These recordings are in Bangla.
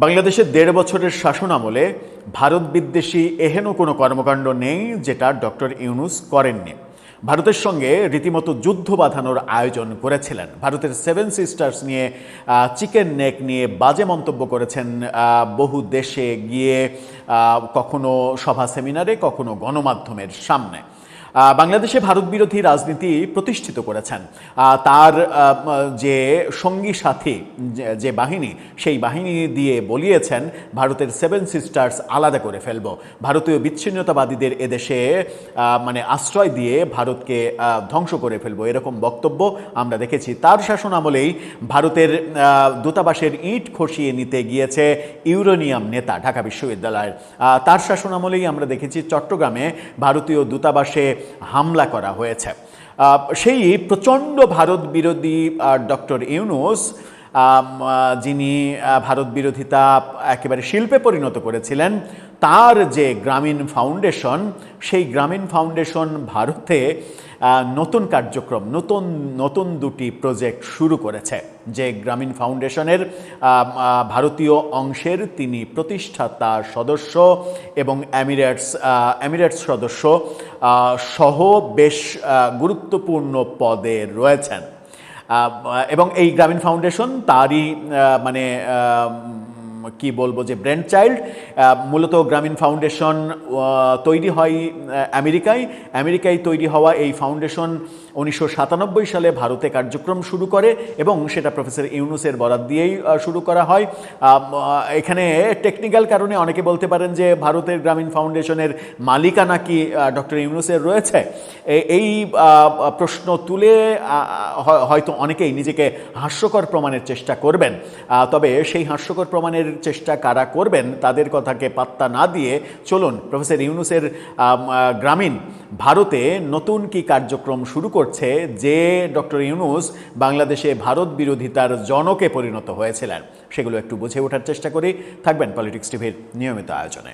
বাংলাদেশের ১.৫ বছরের শাসনামলে ভারত বিদ্বেষী এহেন কোনো কর্মকাণ্ড নেই যেটা ডক্টর ইউনূস করেননি। ভারতের সঙ্গে রীতিমতো যুদ্ধ বাঁধানোর আয়োজন করেছিলেন। ভারতের সেভেন সিস্টার্স নিয়ে চিকেন নেক নিয়ে বাজে মন্তব্য করেছেন বহু দেশে গিয়ে, কখনো সভা সেমিনারে, কখনো গণমাধ্যমের সামনে। বাংলাদেশে ভারত বিরোধী রাজনীতি প্রতিষ্ঠিত করেছেন। তার যে সঙ্গী সাথী যে বাহিনী, সেই বাহিনী দিয়ে বলিয়েছেন ভারতের সেভেন সিস্টার্স আলাদা করে ফেলব। ভারতীয় বিচ্ছিন্নতাবাদীদের এদেশে আশ্রয় দিয়ে ভারতকে ধ্বংস করে ফেলব, এরকম বক্তব্য আমরা দেখেছি। তার শাসন আমলেই ভারতের দূতাবাসের ইট খসিয়ে নিতে গিয়েছে ইউরেনিয়াম নেতা ঢাকা বিশ্ববিদ্যালয়ের। তার শাসন আমলেই আমরা দেখেছি চট্টগ্রামে ভারতীয় দূতাবাসে হামলা করা হয়েছে। সেই প্রচণ্ড ভারত বিরোধী ডক্টর ইউনূস, যিনি ভারত বিরোধিতা একেবারে শিল্পে পরিণত করেছিলেন, তার যে গ্রামীণ ফাউন্ডেশন, সেই গ্রামীণ ফাউন্ডেশন ভারতে নতুন কার্যক্রম, নতুন দুটি প্রজেক্ট শুরু করেছে। যে গ্রামীণ ফাউন্ডেশনের ভারতীয় অংশের তিনি প্রতিষ্ঠাতা সদস্য এবং এমিরেটস সদস্য সহ বেশ গুরুত্বপূর্ণ পদে রয়েছেন। এবং এই গ্রামীণ ফাউন্ডেশন তারই কি বলবো যে ব্র্যান্ড চাইল্ড। মূলত গ্রামীণ ফাউন্ডেশন তৈরি হয় আমেরিকায় তৈরি হওয়া এই ফাউন্ডেশন 1997 সালে ভারতে কার্যক্রম শুরু করে এবং সেটা প্রফেসর ইউনূসের বরাত দিয়েই শুরু করা হয়। এখানে টেকনিক্যাল কারণে অনেকে বলতে পারেন যে ভারতের গ্রামীণ ফাউন্ডেশনের মালিকানা কি ডক্টর ইউনূসের রয়েছে। এই প্রশ্ন তুলে হয়তো অনেকেই নিজেকে হাস্যকর প্রমাণের চেষ্টা করবেন। তবে সেই হাস্যকর প্রমাণের চেষ্টা কারা করবেন তাদের কথাকে পাত্তা না দিয়ে চলুন প্রফেসর ইউনূসের গ্রামীণ ভারতে নতুন কি কার্যক্রম শুরু করছে, যে ডক্টর ইউনূস বাংলাদেশে ভারত বিরোধিতার জনকে পরিণত হয়েছিলেন, সেগুলো একটু বুঝে ওঠার চেষ্টা করি। থাকবেন পলিটিক্স টিভির নিয়মিত আয়োজনে।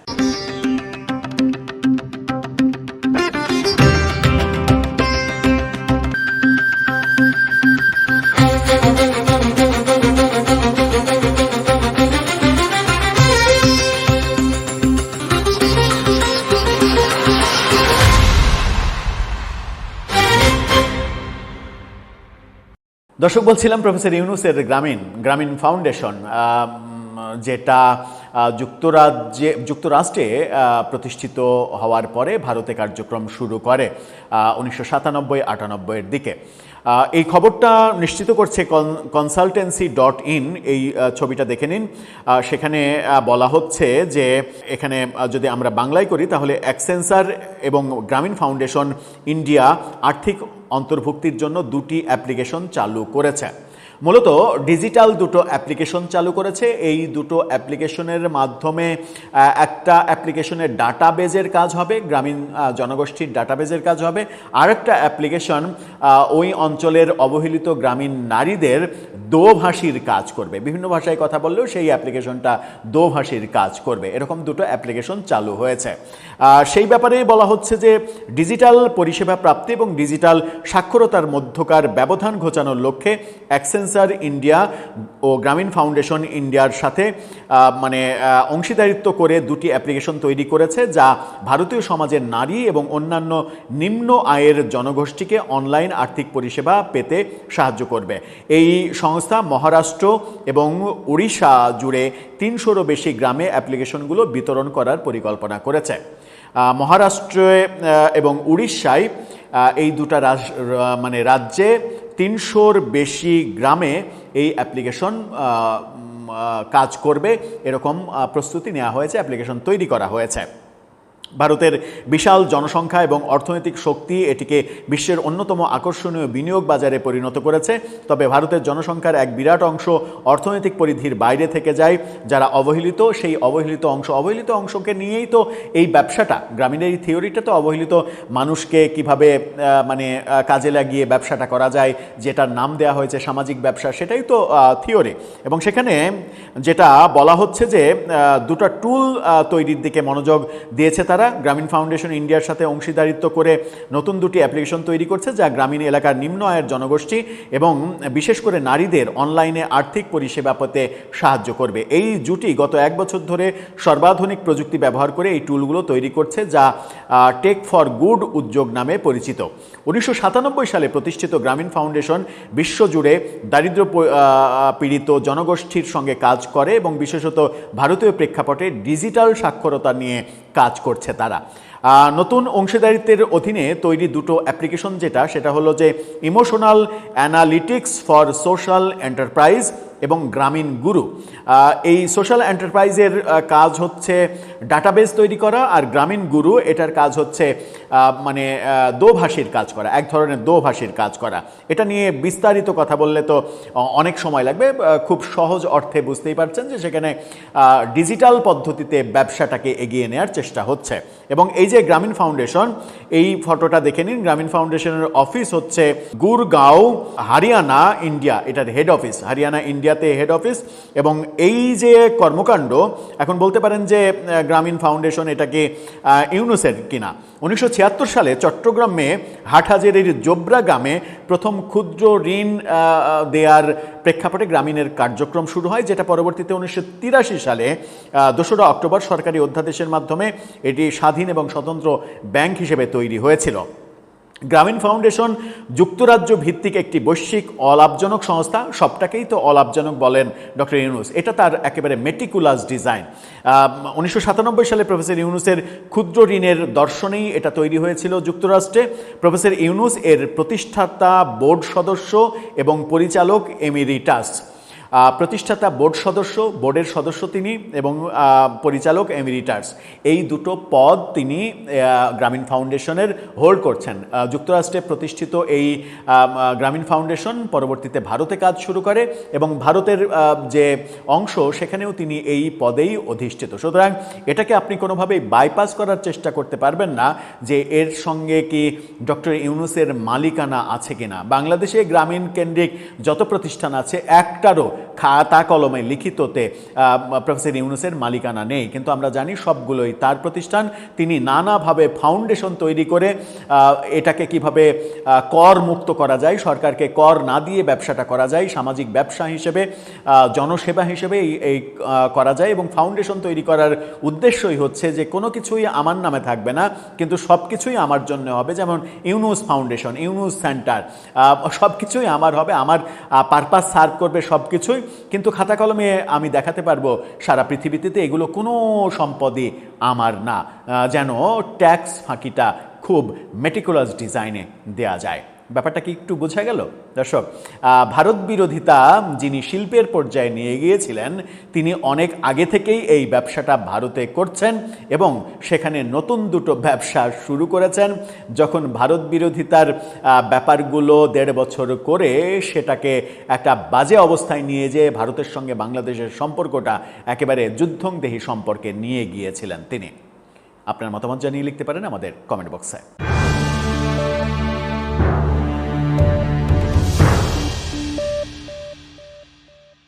দর্শক, বলছিলাম প্রফেসর ইউনূসের গ্রামীণ ফাউন্ডেশন, যেটা যুক্তরাষ্ট্রে প্রতিষ্ঠিত হওয়ার পরে ভারতে কার্যক্রম শুরু করে 1997-98 দিকে। এই খবরটা নিশ্চিত করছে consultancy.in। এই ছবিটা দেখে নিন। সেখানে বলা হচ্ছে যে এখানে যদি আমরা বাংলায় করি তাহলে অ্যাক্সেঞ্চার এবং গ্রামীণ ফাউন্ডেশন ইন্ডিয়া আর্থিক অন্তর্ভুক্তির জন্য দুটি অ্যাপ্লিকেশন চালু করেছে। মূলত ডিজিটাল দুটো অ্যাপ্লিকেশন চালু করেছে। এই দুটো অ্যাপ্লিকেশনের মাধ্যমে একটা অ্যাপ্লিকেশনের ডাটাবেজের কাজ হবে, গ্রামীণ জনগোষ্ঠীর ডাটাবেজের কাজ হবে। আরেকটা অ্যাপ্লিকেশন ওই অঞ্চলের অবহেলিত গ্রামীণ নারীদের দোভাষীর কাজ করবে। বিভিন্ন ভাষায় কথা বললেও সেই অ্যাপ্লিকেশনটা দোভাষীর কাজ করবে। এরকম দুটো অ্যাপ্লিকেশন চালু হয়েছে। সেই ব্যাপারে বলা হচ্ছে যে ডিজিটাল পরিষেবা প্রাপ্তি এবং ডিজিটাল সাক্ষরতার মধ্যকার ব্যবধান ঘোচানোর লক্ষ্যে অ্যাক্সেঞ্চার ইন্ডিয়া ও গ্রামীণ ফাউন্ডেশন ইন্ডিয়ার সাথে অংশীদারিত্ব করে দুটি অ্যাপ্লিকেশন তৈরি করেছে, যা ভারতীয় সমাজের নারী এবং অন্যান্য নিম্ন আয়ের জনগোষ্ঠীকে অনলাইন আর্থিক পরিষেবা পেতে সাহায্য করবে। এই সংস্থা মহারাষ্ট্র এবং উড়িষ্যা জুড়ে 300-রও বেশি গ্রামে অ্যাপ্লিকেশনগুলো বিতরণ করার পরিকল্পনা করেছে। মহারাষ্ট্রে এবং উড়িষ্যায় এই দুটা রাজ্যে 300-র বেশি গ্রামে এই অ্যাপ্লিকেশন কাজ করবে, এরকম প্রস্তুতি নেওয়া হয়েছে, অ্যাপ্লিকেশন তৈরি করা হয়েছে। ভারতের বিশাল জনসংখ্যা এবং অর্থনৈতিক শক্তি এটিকে বিশ্বের অন্যতম আকর্ষণীয় বিনিয়োগ বাজারে পরিণত করেছে। তবে ভারতের জনসংখ্যার এক বিরাট অংশ অর্থনৈতিক পরিধির বাইরে থেকে যায়, যারা অবহেলিত। সেই অবহেলিত অংশকে নিয়েই তো এই ব্যবসাটা, গ্রামীণের এই থিওরিটা তো অবহেলিত মানুষকে কিভাবে কাজে লাগিয়ে ব্যবসাটা করা যায়, যেটার নাম দেওয়া হয়েছে সামাজিক ব্যবসা, সেটাই তো থিওরি। এবং সেখানে যেটা বলা হচ্ছে যে দুটো টুল তৈরির দিকে মনোযোগ দিয়েছে তারা। তারা গ্রামীণ ফাউন্ডেশন ইন্ডিয়ার সাথে অংশীদারিত্ব করে নতুন দুটি অ্যাপ্লিকেশন তৈরি করছে, যা গ্রামীণ এলাকার নিম্ন আয়ের জনগোষ্ঠী এবং বিশেষ করে নারীদের অনলাইনে আর্থিক পরিষেবা পেতে সাহায্য করবে। এই জুটি গত 1 বছর ধরে সর্বাধুনিক প্রযুক্তি ব্যবহার করে এই টুলগুলো তৈরি করছে, যা টেক ফর গুড উদ্যোগ নামে পরিচিত। 1997 সালে প্রতিষ্ঠিত গ্রামীণ ফাউন্ডেশন বিশ্বজুড়ে দারিদ্র্য পীড়িত জনগোষ্ঠীর সঙ্গে কাজ করে এবং বিশেষত ভারতীয় প্রেক্ষাপটে ডিজিটাল সাক্ষরতা নিয়ে কাজ করছে তারা। নতুন অংশীদারিত্বের অধীনে তৈরি দুটো অ্যাপ্লিকেশন সেটা হলো যে emotional analytics for social enterprise এবং গ্রামীণ গুরু। এই সোশ্যাল এন্টারপ্রাইজের কাজ হচ্ছে ডাটাবেস তৈরি করা, আর গ্রামীণ গুরু এটার কাজ হচ্ছে মানে দোভাষীর কাজ করা, এক ধরনের দোভাষীর কাজ করা। এটা নিয়ে বিস্তারিত কথা বললে তো অনেক সময় লাগবে, খুব সহজ অর্থে বুঝতেই পারছেন যে সেখানে ডিজিটাল পদ্ধতিতে ব্যবসাটাকে এগিয়ে নেওয়ার চেষ্টা হচ্ছে। এবং এই যে গ্রামীণ ফাউন্ডেশন, এই ফটোটা দেখে নিন, গ্রামীণ ফাউন্ডেশনের অফিস হচ্ছে গুরগাঁও, হরিয়ানা, ইন্ডিয়া। এটার হেড অফিস হরিয়ানা, ইন্ডিয়াতে হেড অফিস। এবং এই যে কর্মকাণ্ড, এখন বলতে পারেন যে গ্রামীণ ফাউন্ডেশন এটাকে ইউনুসের কিনা। 1976 সালে চট্টগ্রামে হাটহাজারীর জোবরা গ্রামে প্রথম ক্ষুদ্র ঋণ দেওয়ার প্রেক্ষাপটে গ্রামীণের কার্যক্রম শুরু হয়, যেটা পরবর্তীতে 1983 সালে 2 অক্টোবর সরকারি অধ্যাদেশের মাধ্যমে এটি স্বাধীন এবং স্বতন্ত্র ব্যাংক হিসেবে তৈরি হয়েছিল। গ্রামীণ ফাউন্ডেশন যুক্তরাজ্য ভিত্তিক একটি বৈশ্বিক অলাভজনক সংস্থা। সবটাকেই তো অলাভজনক বলেন ডক্টর ইউনুস, এটা তার একেবারে মেটিকুলাস ডিজাইন। 1997 সালে প্রফেসর ইউনুসের ক্ষুদ্র ঋণের দর্শনেই এটা তৈরি হয়েছিল যুক্তরাষ্ট্রে। প্রফেসর ইউনুস এর প্রতিষ্ঠাতা, বোর্ড সদস্য এবং পরিচালক এমিরিটাস। প্রতিষ্ঠাতা বোর্ডের সদস্য তিনি, এবং পরিচালক এমিরিটাস। এই দুটো পদ তিনি গ্রামীণ ফাউন্ডেশনের হোল্ড করছেন। যুক্তরাষ্ট্রে প্রতিষ্ঠিত এই গ্রামীণ ফাউন্ডেশন পরবর্তীতে ভারতে কাজ শুরু করে এবং ভারতের যে অংশ সেখানেও তিনি এই পদেই অধিষ্ঠিত। সুতরাং এটাকে আপনি কোনোভাবেই বাইপাস করার চেষ্টা করতে পারবেন না যে এর সঙ্গে কি ডক্টর ইউনুসের মালিকানা আছে কিনা। বাংলাদেশে গ্রামীণ কেন্দ্রিক যত প্রতিষ্ঠান আছে, একটারও খাতা কলমে লিখিততে প্রফেসর ইউনুসের মালিকানা নেই, কিন্তু আমরা জানি সবগুলোই তার প্রতিষ্ঠান। তিনি নানাভাবে ফাউন্ডেশন তৈরি করে এটাকে কিভাবে কর মুক্ত করা যায়, সরকারকে কর না দিয়ে ব্যবসাটা করা যায়, সামাজিক ব্যবসা হিসেবে, জনসেবা হিসেবে এই করা যায়। এবং ফাউন্ডেশন তৈরি করার উদ্দেশ্যই হচ্ছে যে কোনো কিছুই আমার নামে থাকবে না, কিন্তু সব কিছুই আমার জন্য হবে। যেমন ইউনুস ফাউন্ডেশন, ইউনুস সেন্টার, সব কিছুই আমার হবে, আমার পারপাস সার্ভ করবে সব কিছুই, কিন্তু খাতা কলমে আমি দেখাতে পারবো সারা পৃথিবীতে এগুলো কোনো সম্পদই আমার না, যেন ট্যাক্স ফাঁকিটা খুব মেটিকুলাস ডিজাইনে দেয়া যায়। ব্যাপারটা কি একটু বোঝা গেল দর্শক? ভারত বিরোধিতা যিনি শিল্পের পর্যায়ে নিয়ে গিয়েছিলেন, তিনি অনেক আগে থেকেই এই ব্যবসাটা ভারতে করছেন এবং সেখানে নতুন দুটো ব্যবসা শুরু করেছেন। যখন ভারত বিরোধিতার ব্যাপারগুলো 1.5 বছর করে সেটাকে একটা বাজে অবস্থায় নিয়ে যেয়ে ভারতের সঙ্গে বাংলাদেশের সম্পর্কটা একেবারে যুদ্ধংদেহী সম্পর্কে নিয়ে গিয়েছিলেন তিনি। আপনার মতামত জানিয়ে লিখতে পারেন আমাদের কমেন্ট বক্সে।